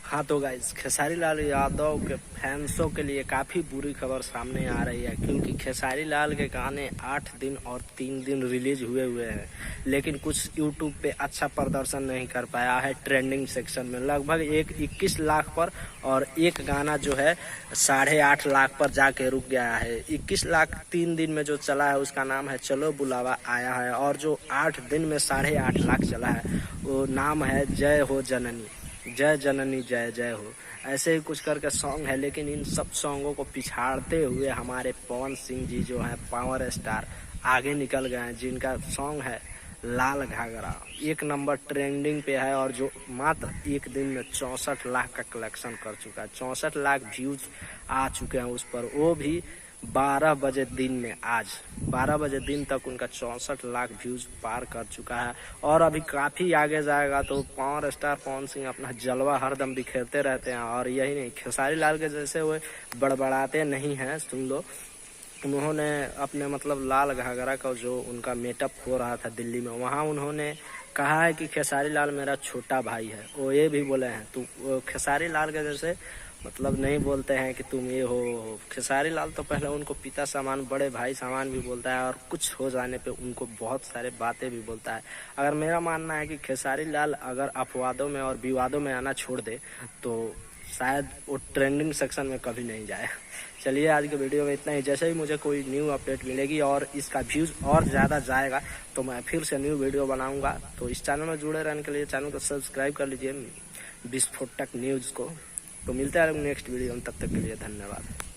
हाँ तो गाइस, खेसारी लाल यादव के फैंसों के लिए काफ़ी बुरी खबर सामने आ रही है, क्योंकि खेसारी लाल के गाने 8 दिन और 3 दिन रिलीज हुए हैं, लेकिन कुछ यूट्यूब पे अच्छा प्रदर्शन नहीं कर पाया है। ट्रेंडिंग सेक्शन में लगभग 21 लाख पर, और एक गाना जो है 8.5 लाख पर जाके रुक गया है। 21 लाख 3 दिन में जो चला है उसका नाम है चलो बुलावा आया है, और जो 8 दिन में 8.5 लाख चला है वो नाम है जय हो जननी, जय जननी जय जय हो। ऐसे ही कुछ करके सॉन्ग है, लेकिन इन सब सॉन्गों को पिछाड़ते हुए हमारे पवन सिंह जी जो हैं पावर स्टार आगे निकल गए हैं, जिनका सॉन्ग है लाल घाघरा 1 नंबर ट्रेंडिंग पे है, और जो मात्र एक दिन में 64 लाख का कलेक्शन कर चुका है। 64 लाख व्यूज आ चुके हैं उस पर, वो भी 12 बजे दिन में। आज 12 बजे दिन तक उनका 64 लाख व्यूज पार कर चुका है, और अभी काफ़ी आगे जाएगा। तो पावर स्टार पवन सिंह अपना जलवा हरदम बिखेरते रहते हैं, और यही नहीं, खेसारी लाल के जैसे वो बड़बड़ाते नहीं हैं। सुन लो, उन्होंने अपने मतलब लाल घाघरा का जो उनका मेटअप हो रहा था दिल्ली में, वहाँ उन्होंने कहा है कि खेसारी लाल मेरा छोटा भाई है। वो ये भी बोले हैं, तो खेसारी लाल के जैसे मतलब नहीं बोलते हैं कि तुम ये हो। खेसारी लाल तो पहले उनको पिता समान, बड़े भाई समान भी बोलता है, और कुछ हो जाने पे उनको बहुत सारे बातें भी बोलता है। अगर मेरा मानना है कि खेसारी लाल अगर अपवादों में और विवादों में आना छोड़ दे तो शायद वो ट्रेंडिंग सेक्शन में कभी नहीं जाए। चलिए, आज के वीडियो में इतना ही। जैसे ही मुझे कोई न्यू अपडेट मिलेगी और इसका व्यूज़ और ज़्यादा जाएगा तो मैं फिर से न्यू वीडियो बनाऊंगा। तो इस चैनल में जुड़े रहने के लिए चैनल को सब्सक्राइब कर लीजिए, विस्फोटक न्यूज़ को। तो मिलते हैं नेक्स्ट वीडियो में, तब तक के लिए धन्यवाद।